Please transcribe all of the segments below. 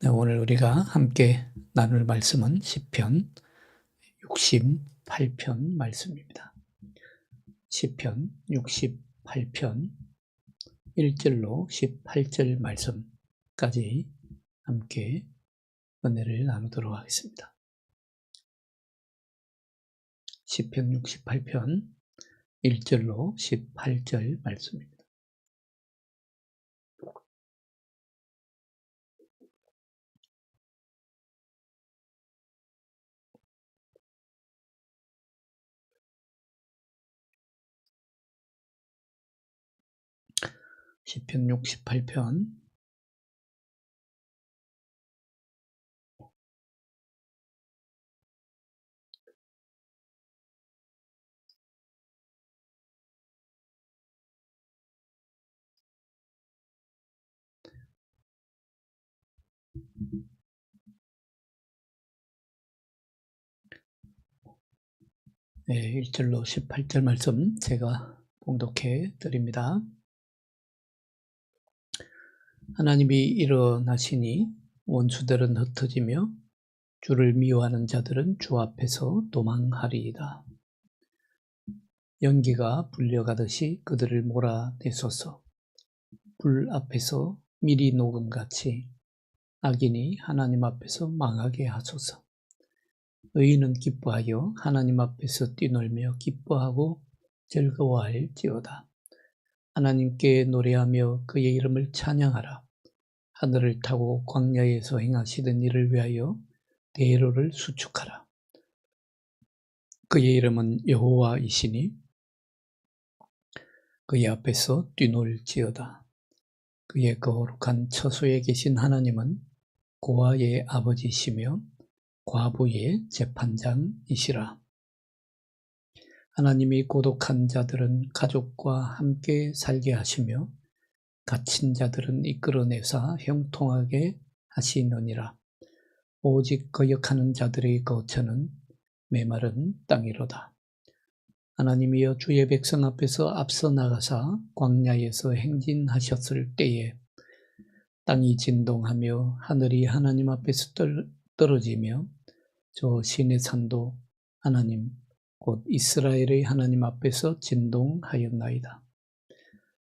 네, 오늘 우리가 함께 나눌 말씀은 시편 68편 말씀입니다. 시편 68편 1절로 18절 말씀까지 함께 은혜를 나누도록 하겠습니다. 시편 68편 1절로 18절 말씀입니다. 시편 68편 1절로 18절 말씀 제가 봉독해 드립니다. 하나님이 일어나시니 원수들은 흩어지며 주를 미워하는 자들은 주 앞에서 도망하리이다. 연기가 불려가듯이 그들을 몰아내소서. 불 앞에서 미리 녹음같이 악인이 하나님 앞에서 망하게 하소서. 의인은 기뻐하여 하나님 앞에서 뛰놀며 기뻐하고 즐거워할지어다. 하나님께 노래하며 그의 이름을 찬양하라. 하늘을 타고 광야에서 행하시던 일을 위하여 대로를 수축하라. 그의 이름은 여호와이시니 그의 앞에서 뛰놀지어다. 그의 거룩한 처소에 계신 하나님은 고아의 아버지시며 과부의 재판장이시라. 하나님이 고독한 자들은 가족과 함께 살게 하시며 갇힌 자들은 이끌어내사 형통하게 하시느니라. 오직 거역하는 자들의 거처는 메마른 땅이로다. 하나님이여 주의 백성 앞에서 앞서 나가사 광야에서 행진하셨을 때에 땅이 진동하며 하늘이 하나님 앞에서 떨어지며 저 시내 산도 하나님 곧 이스라엘의 하나님 앞에서 진동하였나이다.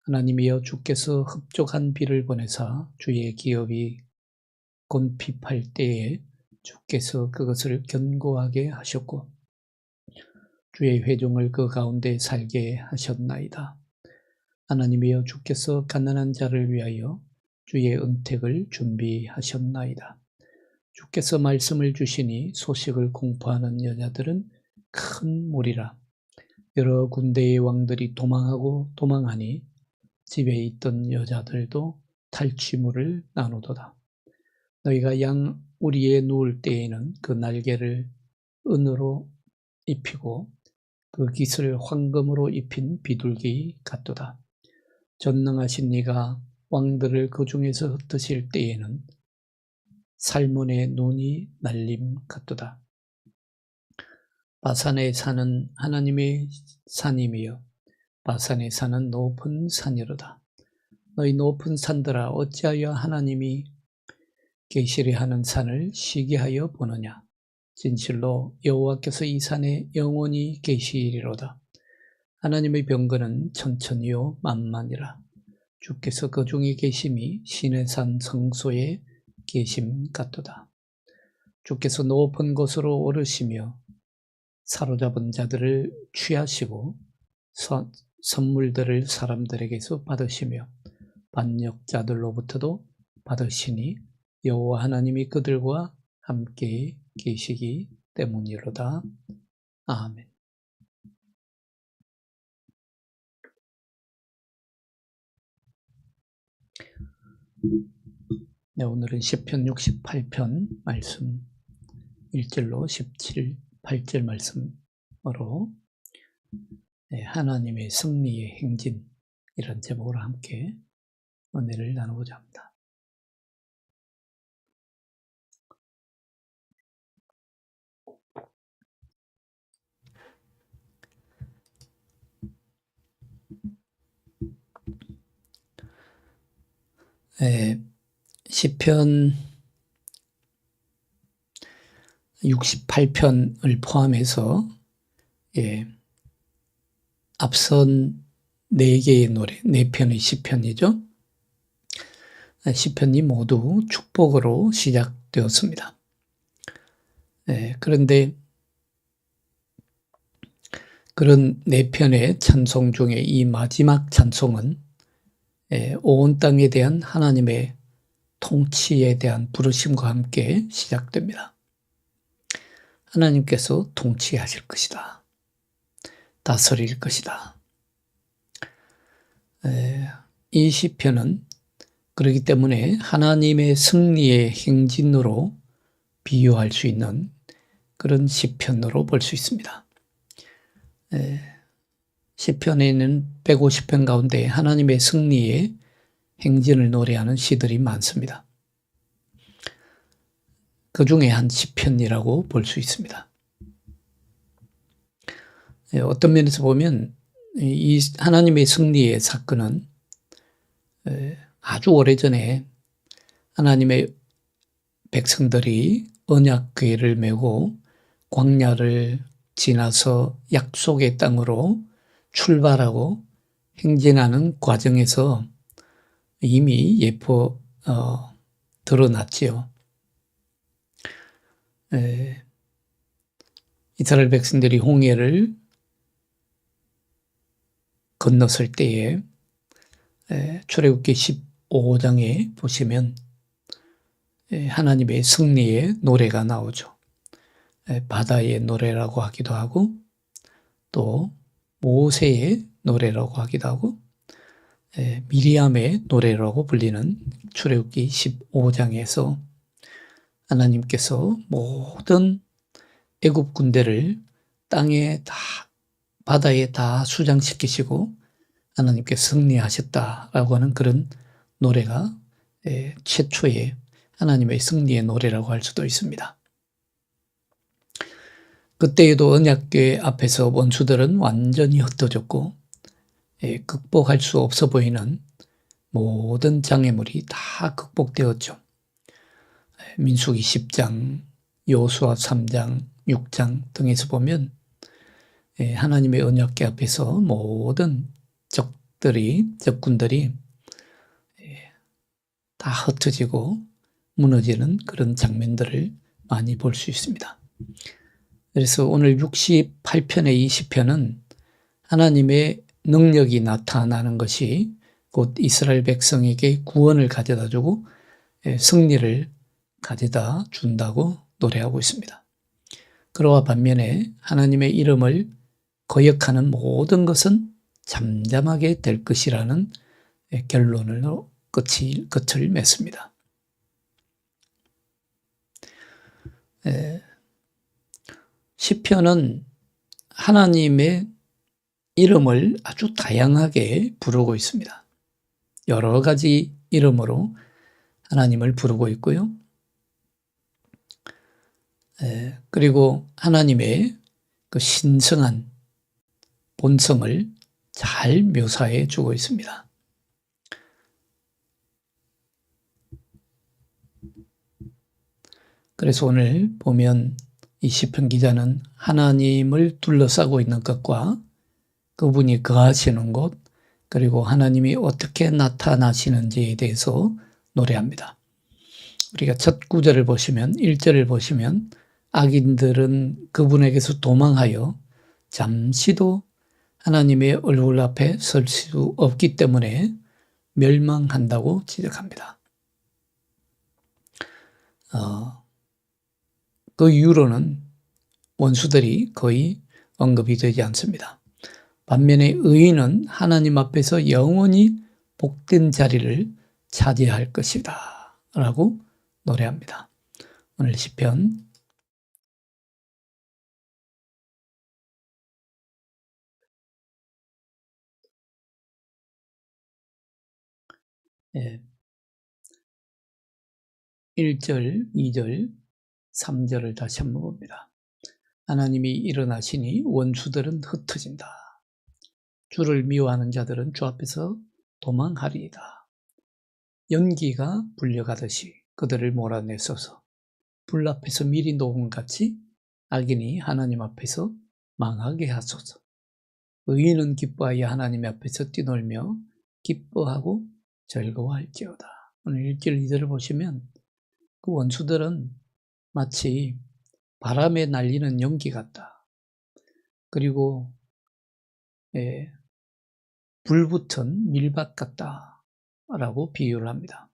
하나님이여 주께서 흡족한 비를 보내사 주의 기업이 곤핍할 때에 주께서 그것을 견고하게 하셨고 주의 회중을 그 가운데 살게 하셨나이다. 하나님이여 주께서 가난한 자를 위하여 주의 은택을 준비하셨나이다. 주께서 말씀을 주시니 소식을 공포하는 여자들은 큰 무리라. 여러 군대의 왕들이 도망하고 도망하니 집에 있던 여자들도 탈취물을 나누도다. 너희가 양 우리에 누울 때에는 그 날개를 은으로 입히고 그 깃을 황금으로 입힌 비둘기 같도다. 전능하신 이가 왕들을 그 중에서 흩으실 때에는 살몬의 눈이 날림 같도다. 바산에 사는 하나님의 산이며 바산에 사는 높은 산이로다. 너희 높은 산들아 어찌하여 하나님이 계시려 하는 산을 시기하여 보느냐. 진실로 여호와께서 이 산에 영원히 계시리로다. 하나님의 병거는 천천히요 만만이라. 주께서 그 중에 계심이 시내산 성소에 계심 같도다. 주께서 높은 곳으로 오르시며 사로잡은 자들을 취하시고 선물들을 사람들에게서 받으시며 반역자들로부터도 받으시니 여호와 하나님이 그들과 함께 계시기 때문이로다. 아멘. 네, 오늘은 시편 68편 말씀 1절로 8절 말씀으로 하나님의 승리의 행진 이런 제목으로 함께 은혜를 나누고자 합니다. 시편 68편을 포함해서 앞선 4개의 노래, 4편의 시편이죠. 시편이 모두 축복으로 시작되었습니다. 그런데 그런 4편의 찬송 중에 이 마지막 찬송은 온 땅에 대한 하나님의 통치에 대한 부르심과 함께 시작됩니다. 하나님께서 통치하실 것이다. 다스릴 것이다. 이 시편은 그렇기 때문에 하나님의 승리의 행진으로 비유할 수 있는 그런 시편으로 볼 수 있습니다. 시편에는 150편 가운데 하나님의 승리의 행진을 노래하는 시들이 많습니다. 그 중에 한 시편이라고 볼 수 있습니다. 어떤 면에서 보면 이 하나님의 승리의 사건은 아주 오래전에 하나님의 백성들이 언약궤를 메고 광야를 지나서 약속의 땅으로 출발하고 행진하는 과정에서 이미 드러났지요. 이스라엘 백성들이 홍해를 건넜을 때에 출애굽기 15장에 보시면 하나님의 승리의 노래가 나오죠. 바다의 노래라고 하기도 하고 또 모세의 노래라고 하기도 하고 미리암의 노래라고 불리는 출애굽기 15장에서 하나님께서 모든 애굽 군대를 땅에 다 바다에 다 수장시키시고 하나님께 승리하셨다라고 하는 그런 노래가 최초의 하나님의 승리의 노래라고 할 수도 있습니다. 그때에도 언약궤 앞에서 원수들은 완전히 흩어졌고 극복할 수 없어 보이는 모든 장애물이 다 극복되었죠. 민수기 10장, 여호수아 3장, 6장 등에서 보면 하나님의 언약궤 앞에서 모든 적군들이 다 흩어지고 무너지는 그런 장면들을 많이 볼 수 있습니다. 그래서 오늘 68편의 이 시편은 하나님의 능력이 나타나는 것이 곧 이스라엘 백성에게 구원을 가져다 주고 승리를 가져다 준다고 노래하고 있습니다. 그러와 반면에 하나님의 이름을 거역하는 모든 것은 잠잠하게 될 것이라는 결론으로 끝을 맺습니다. 시편은 하나님의 이름을 아주 다양하게 부르고 있습니다. 여러 가지 이름으로 하나님을 부르고 있고요. 그리고 하나님의 그 신성한 본성을 잘 묘사해 주고 있습니다. 그래서 오늘 보면 이 시편 기자는 하나님을 둘러싸고 있는 것과 그분이 거하시는 곳, 그리고 하나님이 어떻게 나타나시는지에 대해서 노래합니다. 우리가 첫 구절을 보시면 1절을 보시면 악인들은 그분에게서 도망하여 잠시도 하나님의 얼굴 앞에 설 수 없기 때문에 멸망한다고 지적합니다. 그 이유로는 원수들이 거의 언급이 되지 않습니다. 반면에 의인은 하나님 앞에서 영원히 복된 자리를 차지할 것이다 라고 노래합니다. 오늘 시편 1절, 2절, 3절을 다시 한번 봅니다. 하나님이 일어나시니 원수들은 흩어진다. 주를 미워하는 자들은 주 앞에서 도망하리이다. 연기가 불려가듯이 그들을 몰아내소서. 불 앞에서 미리 녹은 같이 악인이 하나님 앞에서 망하게 하소서. 의인은 기뻐하여 하나님 앞에서 뛰놀며 기뻐하고 즐거워할지어다. 오늘 1절 2절을 보시면 그 원수들은 마치 바람에 날리는 연기 같다. 그리고 불붙은 밀밭 같다라고 비유를 합니다.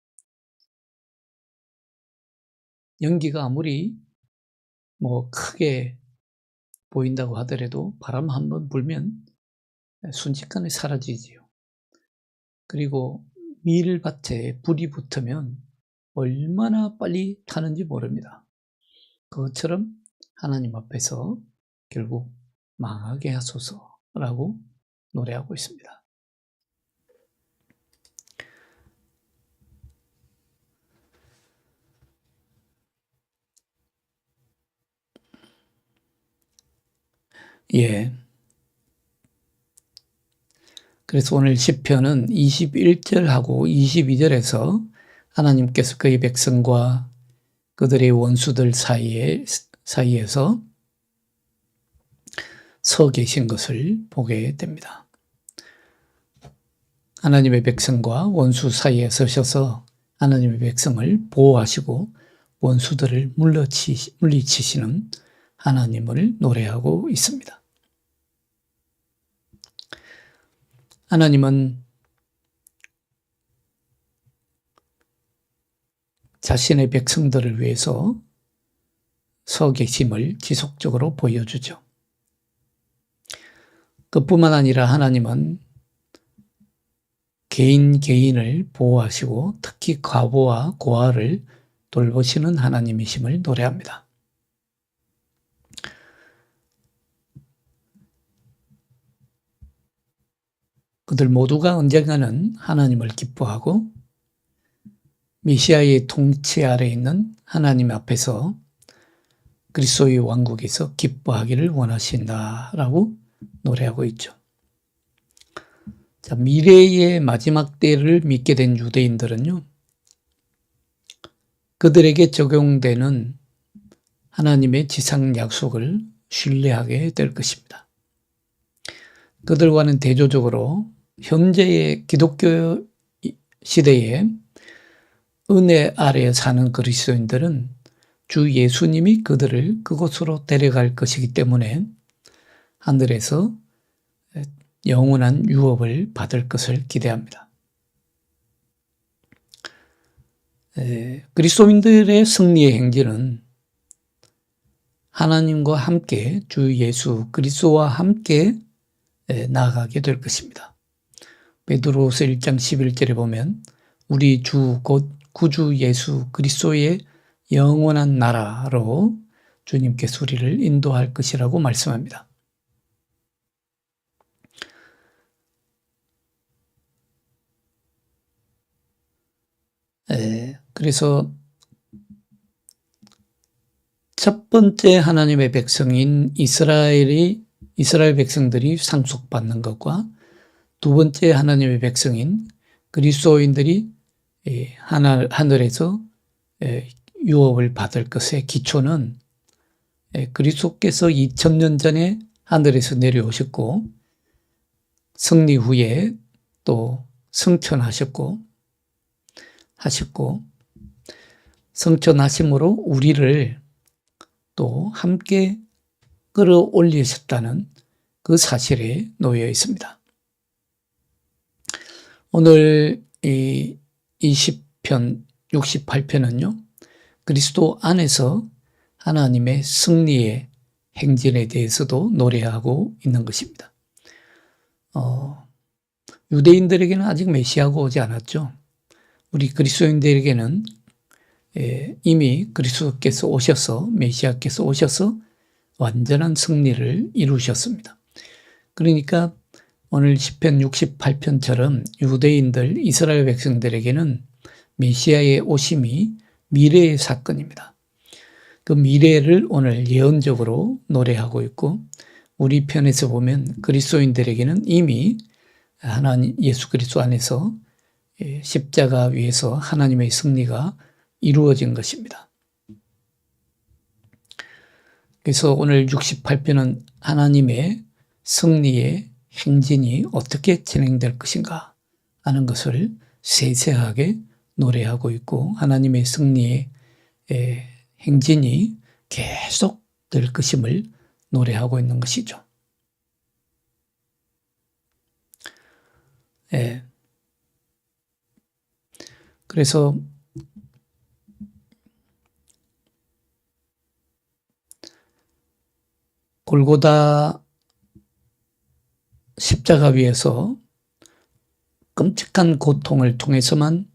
연기가 아무리 크게 보인다고 하더라도 바람 한번 불면 순식간에 사라지지요. 그리고 밀밭에 불이 붙으면 얼마나 빨리 타는지 모릅니다. 그것처럼 하나님 앞에서 결국 망하게 하소서라고 노래하고 있습니다. 그래서 오늘 시편은 21절하고 22절에서 하나님께서 그의 백성과 그들의 원수들 사이에서 서 계신 것을 보게 됩니다. 하나님의 백성과 원수 사이에 서셔서 하나님의 백성을 보호하시고 원수들을 물리치시는 하나님을 노래하고 있습니다. 하나님은 자신의 백성들을 위해서 서 계심을 지속적으로 보여주죠. 그뿐만 아니라 하나님은 개인을 보호하시고 특히 과부와 고아를 돌보시는 하나님이심을 노래합니다. 그들 모두가 언젠가는 하나님을 기뻐하고 메시아의 통치 아래 있는 하나님 앞에서 그리스도의 왕국에서 기뻐하기를 원하신다라고 노래하고 있죠. 자, 미래의 마지막 때를 믿게 된 유대인들은요, 그들에게 적용되는 하나님의 지상 약속을 신뢰하게 될 것입니다. 그들과는 대조적으로 현재의 기독교 시대에 은혜 아래 사는 그리스도인들은 주 예수님이 그들을 그곳으로 데려갈 것이기 때문에 하늘에서 영원한 유업을 받을 것을 기대합니다. 그리스도인들의 승리의 행진은 하나님과 함께 주 예수 그리스도와 함께 나아가게 될 것입니다. 베드로후서 1장 11절에 보면 우리 주 곧 구주 예수 그리스도의 영원한 나라로 주님께서 우리를 인도할 것이라고 말씀합니다. 그래서 첫 번째 하나님의 백성인 이스라엘 백성들이 상속받는 것과 두 번째 하나님의 백성인 그리스도인들이 하늘에서 유업을 받을 것의 기초는 그리스도께서 2000년 전에 하늘에서 내려오셨고 승리 후에 또 승천하셨고 승천하심으로 우리를 또 함께 끌어올리셨다는 그 사실에 놓여 있습니다. 오늘 이 20편, 68편은요, 그리스도 안에서 하나님의 승리의 행진에 대해서도 노래하고 있는 것입니다. 유대인들에게는 아직 메시아가 오지 않았죠. 우리 그리스도인들에게는 이미 그리스도께서 오셔서, 메시아께서 오셔서 완전한 승리를 이루셨습니다. 그러니까 오늘 시편 68편처럼 유대인들, 이스라엘 백성들에게는 메시아의 오심이 미래의 사건입니다. 그 미래를 오늘 예언적으로 노래하고 있고, 우리 편에서 보면 그리스도인들에게는 이미 하나님 예수 그리스도 안에서 십자가 위에서 하나님의 승리가 이루어진 것입니다. 그래서 오늘 68편은 하나님의 승리의 행진이 어떻게 진행될 것인가 하는 것을 세세하게 노래하고 있고, 하나님의 승리의 행진이 계속 될 것임을 노래하고 있는 것이죠. 그래서 골고다 십자가 위에서 끔찍한 고통을 통해서만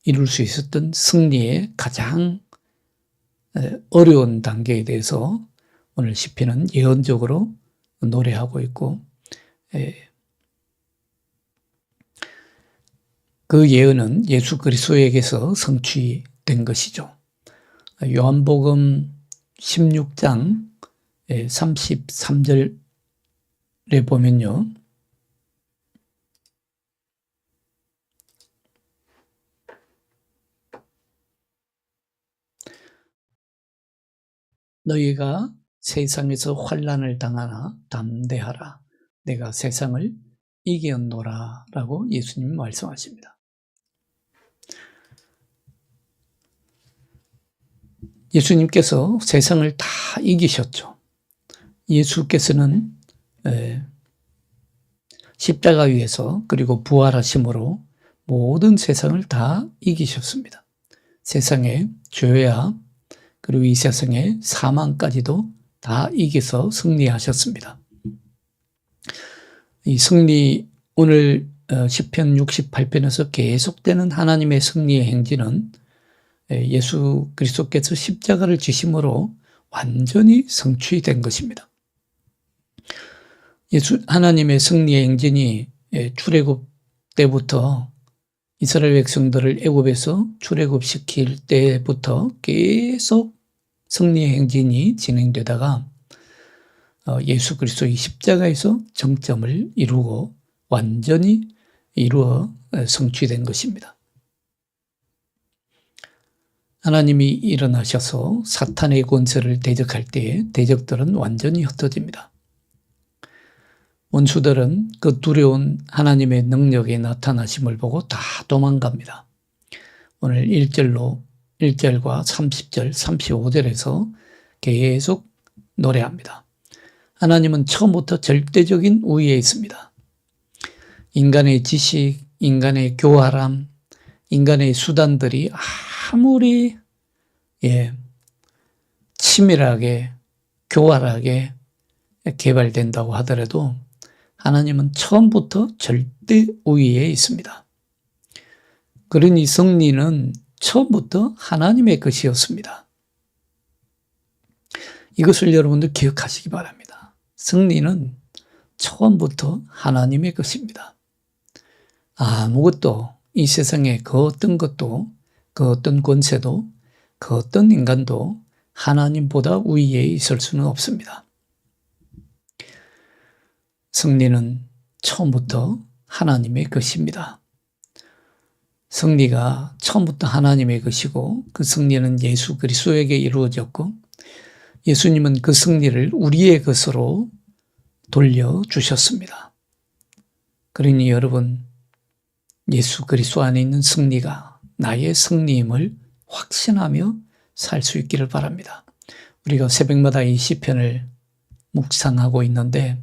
이룰 수 있었던 승리의 가장 어려운 단계에 대해서 오늘 시편은 예언적으로 노래하고 있고, 그 예언은 예수 그리스도에게서 성취된 것이죠. 요한복음 16장 33절에 보면요, 너희가 세상에서 환난을 당하나 담대하라, 내가 세상을 이겼노라 라고 예수님이 말씀하십니다. 예수님께서 세상을 다 이기셨죠. 예수께서는 십자가 위에서 그리고 부활하심으로 모든 세상을 다 이기셨습니다. 세상의 죄와 그리고 이 세상의 사망까지도 다 이겨서 승리하셨습니다. 이 승리, 오늘 시편 68편에서 계속되는 하나님의 승리의 행진은 예수 그리스도께서 십자가를 지심으로 완전히 성취된 것입니다. 하나님의 승리의 행진이 출애굽 때부터 이스라엘 백성들을 애굽에서 출애굽시킬 때부터 계속 승리의 행진이 진행되다가 예수 그리스도의 십자가에서 정점을 이루고 완전히 이루어 성취된 것입니다. 하나님이 일어나셔서 사탄의 권세를 대적할 때에 대적들은 완전히 흩어집니다. 원수들은 그 두려운 하나님의 능력의 나타나심을 보고 다 도망갑니다. 오늘 1절과 30절, 35절에서 계속 노래합니다. 하나님은 처음부터 절대적인 우위에 있습니다. 인간의 지식, 인간의 교활함, 인간의 수단들이 아무리 치밀하게, 교활하게 개발된다고 하더라도 하나님은 처음부터 절대 우위에 있습니다. 그러니 승리는 처음부터 하나님의 것이었습니다. 이것을 여러분들 기억하시기 바랍니다. 승리는 처음부터 하나님의 것입니다. 아무것도, 이 세상에 그 어떤 것도, 그 어떤 권세도, 그 어떤 인간도 하나님보다 위에 있을 수는 없습니다. 승리는 처음부터 하나님의 것입니다. 승리가 처음부터 하나님의 것이고, 그 승리는 예수 그리스도에게 이루어졌고, 예수님은 그 승리를 우리의 것으로 돌려주셨습니다. 그러니 여러분, 예수 그리스도 안에 있는 승리가 나의 승리임을 확신하며 살 수 있기를 바랍니다. 우리가 새벽마다 이 시편을 묵상하고 있는데,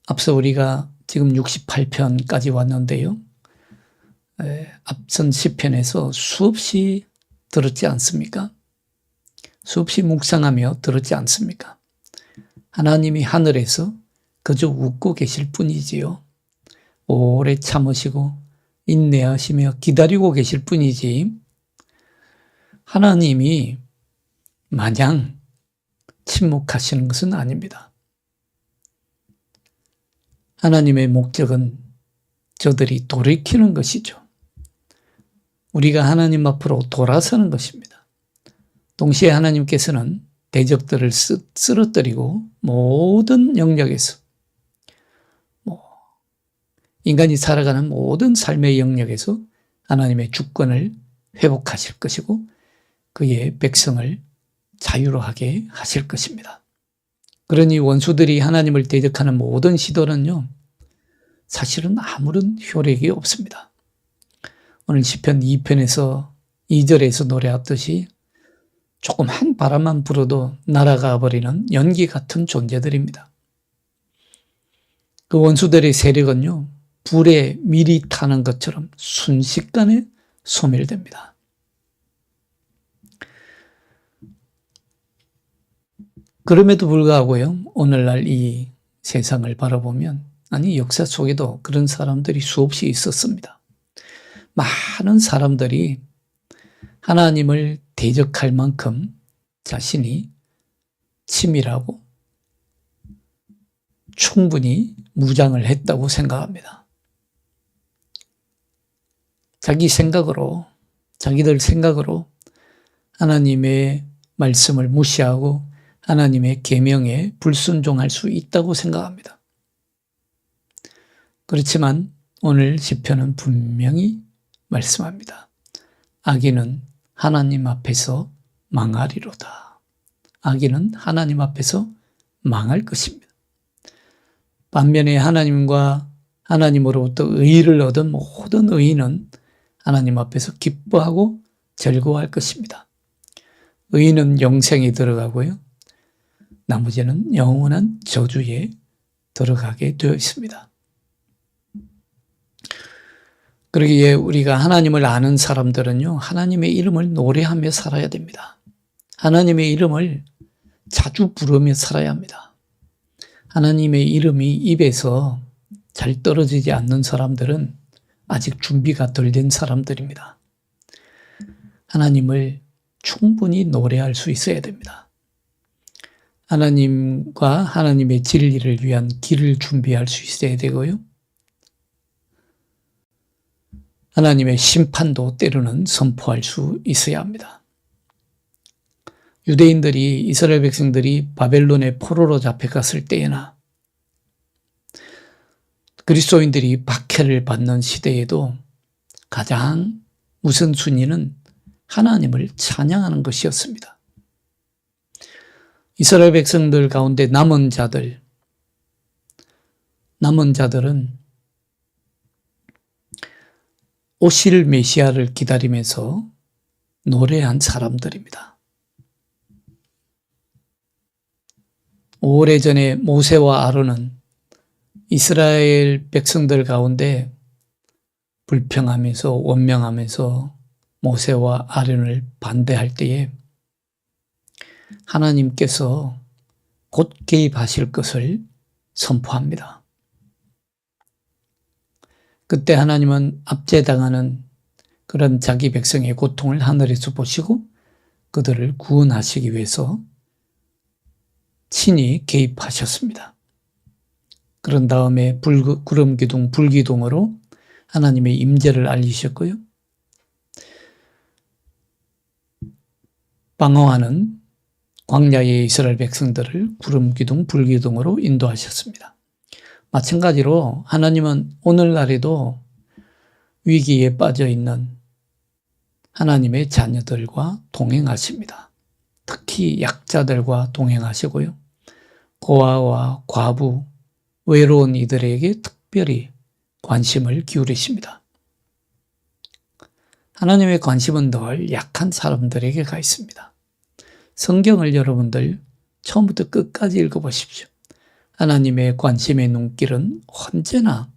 앞서 우리가 지금 68편까지 왔는데요, 앞선 시편에서 수없이 들었지 않습니까? 수없이 묵상하며 들었지 않습니까? 하나님이 하늘에서 그저 웃고 계실 뿐이지요. 오래 참으시고 인내하시며 기다리고 계실 뿐이지, 하나님이 마냥 침묵하시는 것은 아닙니다. 하나님의 목적은 저들이 돌이키는 것이죠. 우리가 하나님 앞으로 돌아서는 것입니다. 동시에 하나님께서는 대적들을 쓰러뜨리고 모든 영역에서, 인간이 살아가는 모든 삶의 영역에서 하나님의 주권을 회복하실 것이고, 그의 백성을 자유로하게 하실 것입니다. 그러니 원수들이 하나님을 대적하는 모든 시도는요, 사실은 아무런 효력이 없습니다. 오늘 시편 2편에서 2절에서 노래했듯이 조금 한 바람만 불어도 날아가 버리는 연기 같은 존재들입니다. 그 원수들의 세력은요, 불에 미리 타는 것처럼 순식간에 소멸됩니다. 그럼에도 불구하고요, 오늘날 이 세상을 바라보면, 아니, 역사 속에도 그런 사람들이 수없이 있었습니다. 많은 사람들이 하나님을 대적할 만큼 자신이 치밀하고 충분히 무장을 했다고 생각합니다. 자기들 생각으로 하나님의 말씀을 무시하고 하나님의 계명에 불순종할 수 있다고 생각합니다. 그렇지만 오늘 시편은 분명히 말씀합니다. 악인은 하나님 앞에서 망하리로다. 악인은 하나님 앞에서 망할 것입니다. 반면에 하나님과 하나님으로부터 의를 얻은 모든 의인은 하나님 앞에서 기뻐하고 즐거워할 것입니다. 의인은 영생에 들어가고요, 나머지는 영원한 저주에 들어가게 되어 있습니다. 그러기에 우리가 하나님을 아는 사람들은요, 하나님의 이름을 노래하며 살아야 됩니다. 하나님의 이름을 자주 부르며 살아야 합니다. 하나님의 이름이 입에서 잘 떨어지지 않는 사람들은 아직 준비가 덜 된 사람들입니다. 하나님을 충분히 노래할 수 있어야 됩니다. 하나님과 하나님의 진리를 위한 길을 준비할 수 있어야 되고요, 하나님의 심판도 때로는 선포할 수 있어야 합니다. 유대인들이, 이스라엘 백성들이 바벨론의 포로로 잡혀갔을 때에나 그리스도인들이 박해를 받는 시대에도 가장 우선순위는 하나님을 찬양하는 것이었습니다. 이스라엘 백성들 가운데 남은 자들은 오실 메시아를 기다리면서 노래한 사람들입니다. 오래전에 모세와 아론은 이스라엘 백성들 가운데 불평하면서 원명하면서 모세와 아론을 반대할 때에 하나님께서 곧 개입하실 것을 선포합니다. 그때 하나님은 압제당하는 그런 자기 백성의 고통을 하늘에서 보시고 그들을 구원하시기 위해서 친히 개입하셨습니다. 그런 다음에 구름기둥, 불기둥으로 하나님의 임재를 알리셨고요, 방황하는 광야의 이스라엘 백성들을 구름기둥, 불기둥으로 인도하셨습니다. 마찬가지로 하나님은 오늘날에도 위기에 빠져있는 하나님의 자녀들과 동행하십니다. 특히 약자들과 동행하시고요, 고아와 과부, 외로운 이들에게 특별히 관심을 기울이십니다. 하나님의 관심은 늘 약한 사람들에게 가 있습니다. 성경을 여러분들 처음부터 끝까지 읽어보십시오. 하나님의 관심의 눈길은 언제나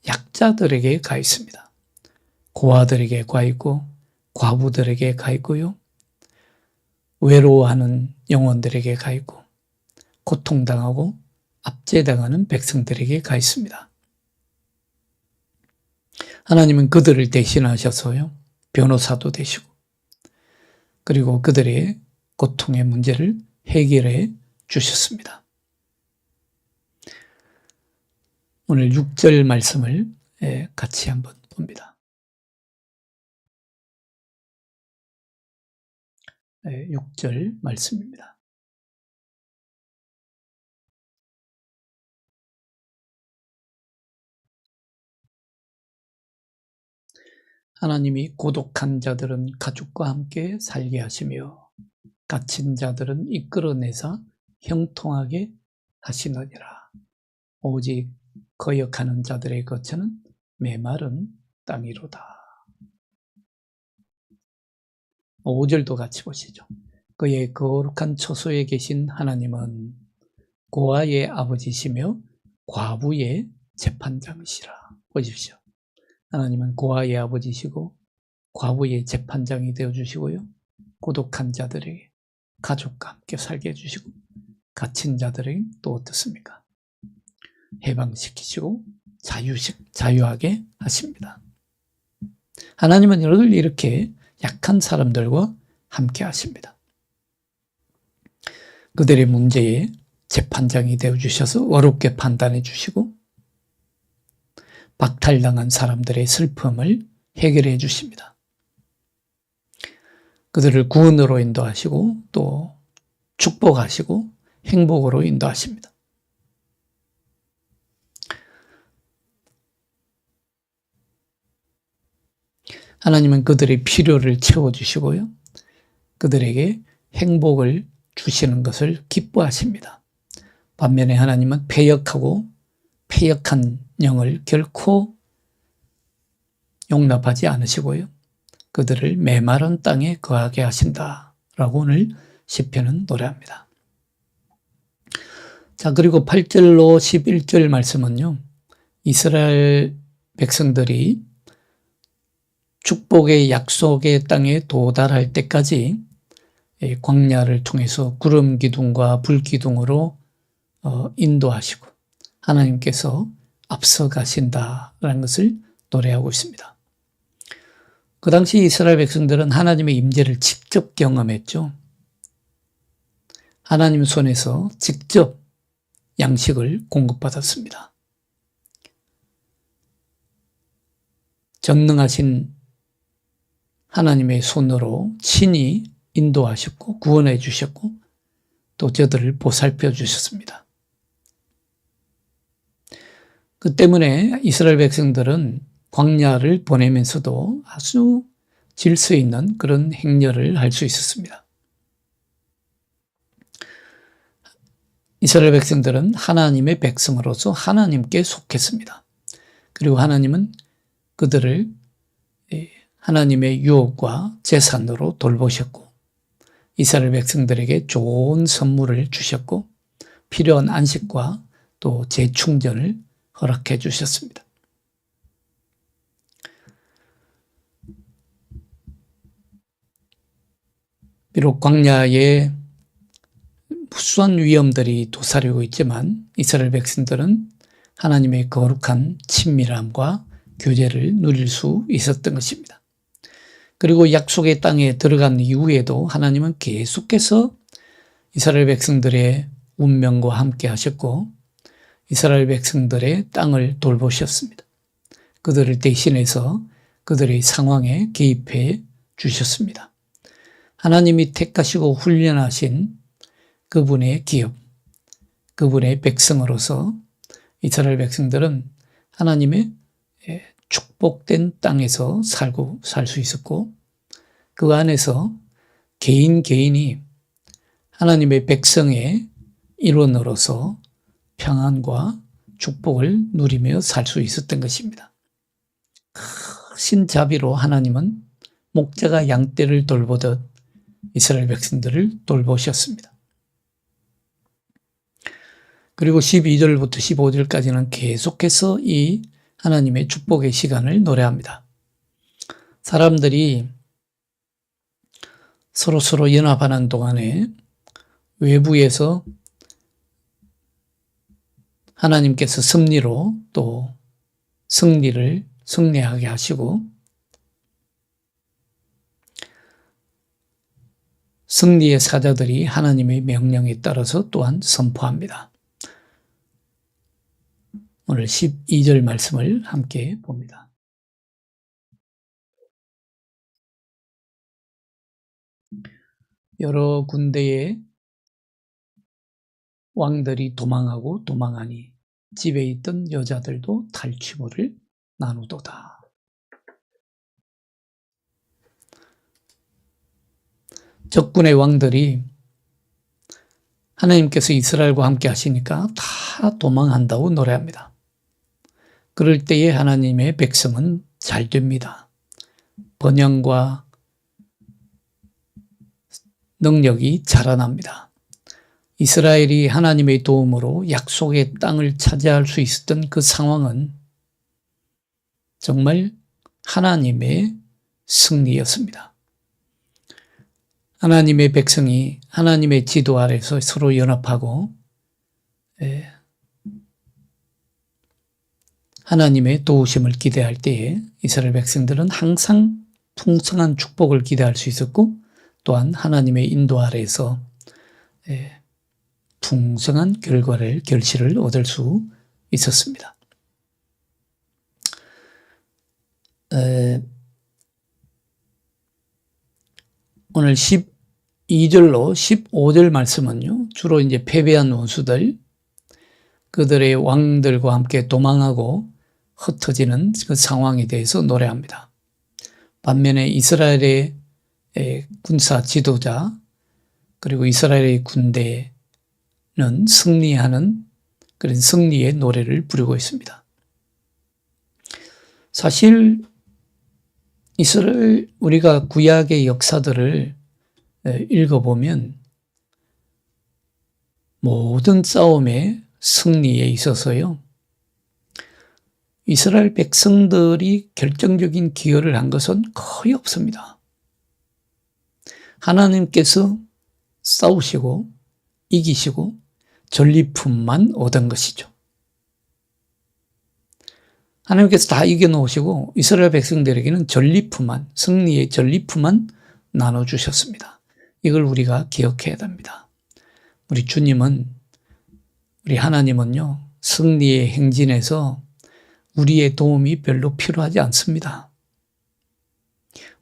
약자들에게 가 있습니다. 고아들에게 가 있고 과부들에게 가 있고요, 외로워하는 영혼들에게 가 있고 고통당하고 압제당하는 백성들에게 가 있습니다. 하나님은 그들을 대신하셔서요, 변호사도 되시고 그리고 그들의 고통의 문제를 해결해 주셨습니다. 오늘 6절 말씀을 같이 한번 봅니다. 6절 말씀입니다. 하나님이 고독한 자들은 가족과 함께 살게 하시며 갇힌 자들은 이끌어내사 형통하게 하시느니라. 오직 거역하는 자들의 거처는 메마른 땅이로다. 5절도 같이 보시죠. 그의 거룩한 처소에 계신 하나님은 고아의 아버지시며 과부의 재판장이시라. 보십시오. 하나님은 고아의 아버지시고 과부의 재판장이 되어주시고요. 고독한 자들에게 가족과 함께 살게 해주시고 갇힌 자들에게 또 어떻습니까? 해방시키시고 자유하게 하십니다. 하나님은 늘 이렇게 약한 사람들과 함께 하십니다. 그들의 문제에 재판장이 되어주셔서 어렵게 판단해 주시고 박탈당한 사람들의 슬픔을 해결해 주십니다. 그들을 구원으로 인도하시고 또 축복하시고 행복으로 인도하십니다. 하나님은 그들의 필요를 채워주시고요. 그들에게 행복을 주시는 것을 기뻐하십니다. 반면에 하나님은 패역한 영을 결코 용납하지 않으시고요. 그들을 메마른 땅에 거하게 하신다라고 오늘 시편은 노래합니다. 자, 그리고 8절로 11절 말씀은요. 이스라엘 백성들이 축복의 약속의 땅에 도달할 때까지 광야를 통해서 구름 기둥과 불 기둥으로 인도하시고 하나님께서 앞서가신다라는 것을 노래하고 있습니다. 그 당시 이스라엘 백성들은 하나님의 임재를 직접 경험했죠. 하나님 손에서 직접 양식을 공급받았습니다. 전능하신 하나님의 손으로 친히 인도하셨고 구원해 주셨고 또 저들을 보살펴 주셨습니다. 그 때문에 이스라엘 백성들은 광야를 보내면서도 아주 질서 있는 그런 행렬을 할 수 있었습니다. 이스라엘 백성들은 하나님의 백성으로서 하나님께 속했습니다. 그리고 하나님은 그들을 하나님의 유업과 재산으로 돌보셨고 이스라엘 백성들에게 좋은 선물을 주셨고 필요한 안식과 또 재충전을 허락해 주셨습니다. 비록 광야에 무수한 위험들이 도사리고 있지만 이스라엘 백성들은 하나님의 거룩한 친밀함과 교제를 누릴 수 있었던 것입니다. 그리고 약속의 땅에 들어간 이후에도 하나님은 계속해서 이스라엘 백성들의 운명과 함께 하셨고 이스라엘 백성들의 땅을 돌보셨습니다. 그들을 대신해서 그들의 상황에 개입해 주셨습니다. 하나님이 택하시고 훈련하신 그분의 기업, 그분의 백성으로서 이스라엘 백성들은 하나님의 축복된 땅에서 살 수 있었고 그 안에서 개인이 하나님의 백성의 일원으로서 평안과 축복을 누리며 살 수 있었던 것입니다. 크신 자비로 하나님은 목자가 양떼를 돌보듯 이스라엘 백성들을 돌보셨습니다. 그리고 12절부터 15절까지는 계속해서 이 하나님의 축복의 시간을 노래합니다. 사람들이 서로 연합하는 동안에 외부에서 하나님께서 섭리로 또 승리하게 하시고 승리의 사자들이 하나님의 명령에 따라서 또한 선포합니다. 오늘 12절 말씀을 함께 봅니다. 여러 군데의 왕들이 도망하니 집에 있던 여자들도 탈취물을 나누도다. 적군의 왕들이 하나님께서 이스라엘과 함께 하시니까 다 도망한다고 노래합니다. 그럴 때에 하나님의 백성은 잘 됩니다. 번영과 능력이 자라납니다. 이스라엘이 하나님의 도움으로 약속의 땅을 차지할 수 있었던 그 상황은 정말 하나님의 승리였습니다. 하나님의 백성이 하나님의 지도 아래서 서로 연합하고 하나님의 도우심을 기대할 때에 이스라엘 백성들은 항상 풍성한 축복을 기대할 수 있었고, 또한 하나님의 인도 아래에서 풍성한 결실을 얻을 수 있었습니다. 오늘 12절로 15절 말씀은요, 주로 이제 패배한 원수들, 그들의 왕들과 함께 도망하고 흩어지는 그 상황에 대해서 노래합니다. 반면에 이스라엘의 군사 지도자, 그리고 이스라엘의 군대는 승리하는 그런 승리의 노래를 부르고 있습니다. 사실 이스라엘, 우리가 구약의 역사들을 읽어보면 모든 싸움의 승리에 있어서요, 이스라엘 백성들이 결정적인 기여를 한 것은 거의 없습니다. 하나님께서 싸우시고 이기시고 전리품만 얻은 것이죠. 하나님께서 다 이겨놓으시고 이스라엘 백성들에게는 전리품만, 승리의 전리품만 나눠주셨습니다. 이걸 우리가 기억해야 됩니다. 우리 주님은, 우리 하나님은요, 승리의 행진에서 우리의 도움이 별로 필요하지 않습니다.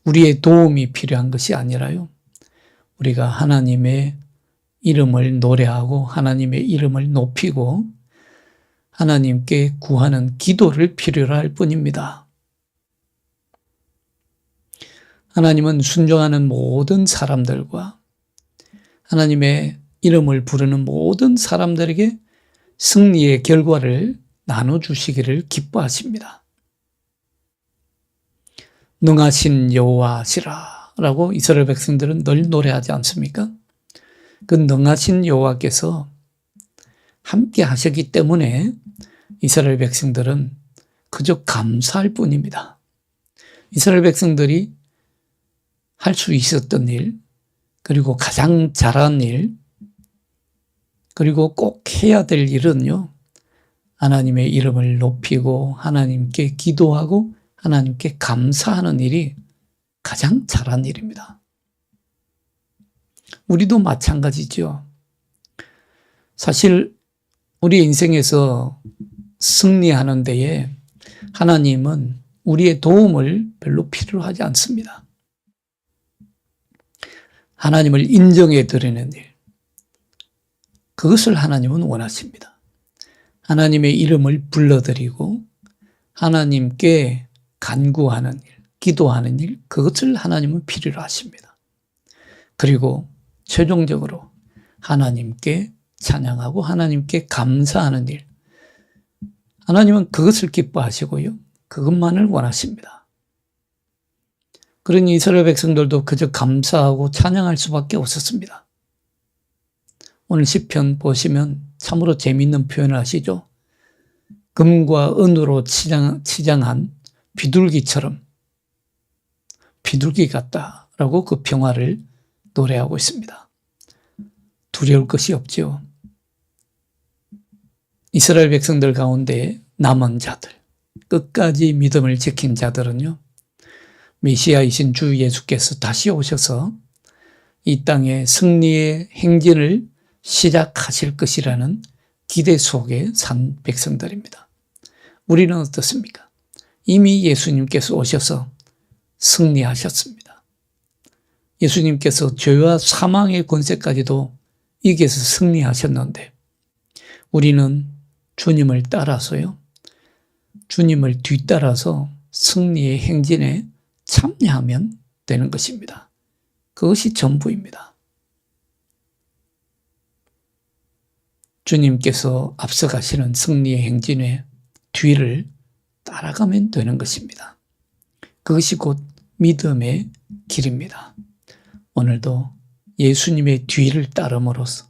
우리의 도움이 필요한 것이 아니라요, 우리가 하나님의 이름을 노래하고 하나님의 이름을 높이고 하나님께 구하는 기도를 필요로 할 뿐입니다. 하나님은 순종하는 모든 사람들과 하나님의 이름을 부르는 모든 사람들에게 승리의 결과를 나눠주시기를 기뻐하십니다. 능하신 여호와시라 라고 이스라엘 백성들은 늘 노래하지 않습니까? 그 능하신 여호와께서 함께 하셨기 때문에 이스라엘 백성들은 그저 감사할 뿐입니다. 이스라엘 백성들이 할 수 있었던 일, 그리고 가장 잘한 일, 그리고 꼭 해야 될 일은요, 하나님의 이름을 높이고 하나님께 기도하고 하나님께 감사하는 일이 가장 잘한 일입니다. 우리도 마찬가지죠. 사실 우리 인생에서 승리하는 데에 하나님은 우리의 도움을 별로 필요로 하지 않습니다. 하나님을 인정해 드리는 일, 그것을 하나님은 원하십니다. 하나님의 이름을 불러드리고 하나님께 간구하는 일, 기도하는 일, 그것을 하나님은 필요로 하십니다. 그리고 최종적으로 하나님께 찬양하고 하나님께 감사하는 일, 하나님은 그것을 기뻐하시고요, 그것만을 원하십니다. 그러니 이스라엘 백성들도 그저 감사하고 찬양할 수밖에 없었습니다. 오늘 시편 보시면 참으로 재미있는 표현을 하시죠. 금과 은으로 치장한 비둘기처럼, 비둘기 같다라고 그 평화를 노래하고 있습니다. 두려울 것이 없죠. 이스라엘 백성들 가운데 남은 자들, 끝까지 믿음을 지킨 자들은요, 메시아이신 주 예수께서 다시 오셔서 이 땅의 승리의 행진을 시작하실 것이라는 기대 속에 산 백성들입니다. 우리는 어떻습니까? 이미 예수님께서 오셔서 승리하셨습니다. 예수님께서 죄와 사망의 권세까지도 이겨서 승리하셨는데 우리는 주님을 따라서요, 주님을 뒤따라서 승리의 행진에 참여하면 되는 것입니다. 그것이 전부입니다. 주님께서 앞서가시는 승리의 행진의 뒤를 따라가면 되는 것입니다. 그것이 곧 믿음의 길입니다. 오늘도 예수님의 뒤를 따름으로써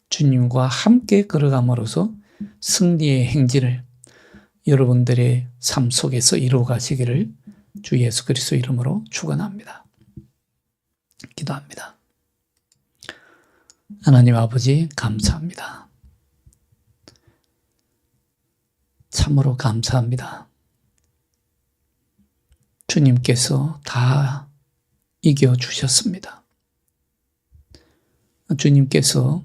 주님과 함께 걸어감으로써 승리의 행진을 여러분들의 삶 속에서 이루어 가시기를 주 예수 그리스도 이름으로 축원합니다. 기도합니다. 하나님 아버지 감사합니다. 참으로 감사합니다. 주님께서 다 이겨주셨습니다. 주님께서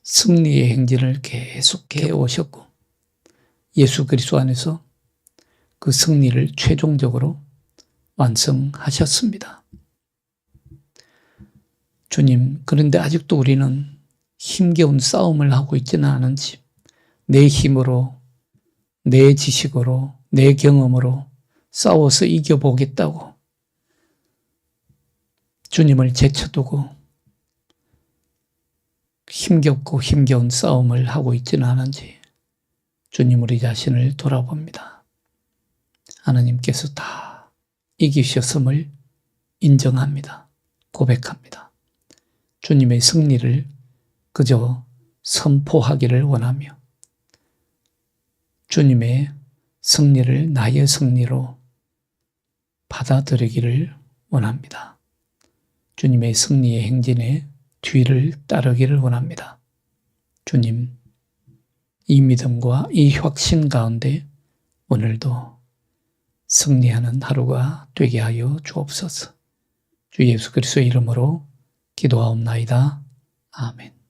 승리의 행진을 계속해 오셨고 예수 그리스도 안에서 그 승리를 최종적으로 완성하셨습니다. 주님, 그런데 아직도 우리는 힘겨운 싸움을 하고 있지는 않은지 내 힘으로, 내 지식으로, 내 경험으로 싸워서 이겨보겠다고 주님을 제쳐두고 힘겹고 힘겨운 싸움을 하고 있지는 않은지 주님 우리 자신을 돌아봅니다. 하나님께서 다 이기셨음을 인정합니다. 고백합니다. 주님의 승리를 그저 선포하기를 원하며 주님의 승리를 나의 승리로 받아들이기를 원합니다. 주님의 승리의 행진에 뒤를 따르기를 원합니다. 주님, 이 믿음과 이 확신 가운데 오늘도 승리하는 하루가 되게 하여 주옵소서. 주 예수 그리스도의 이름으로 기도하옵나이다. 아멘.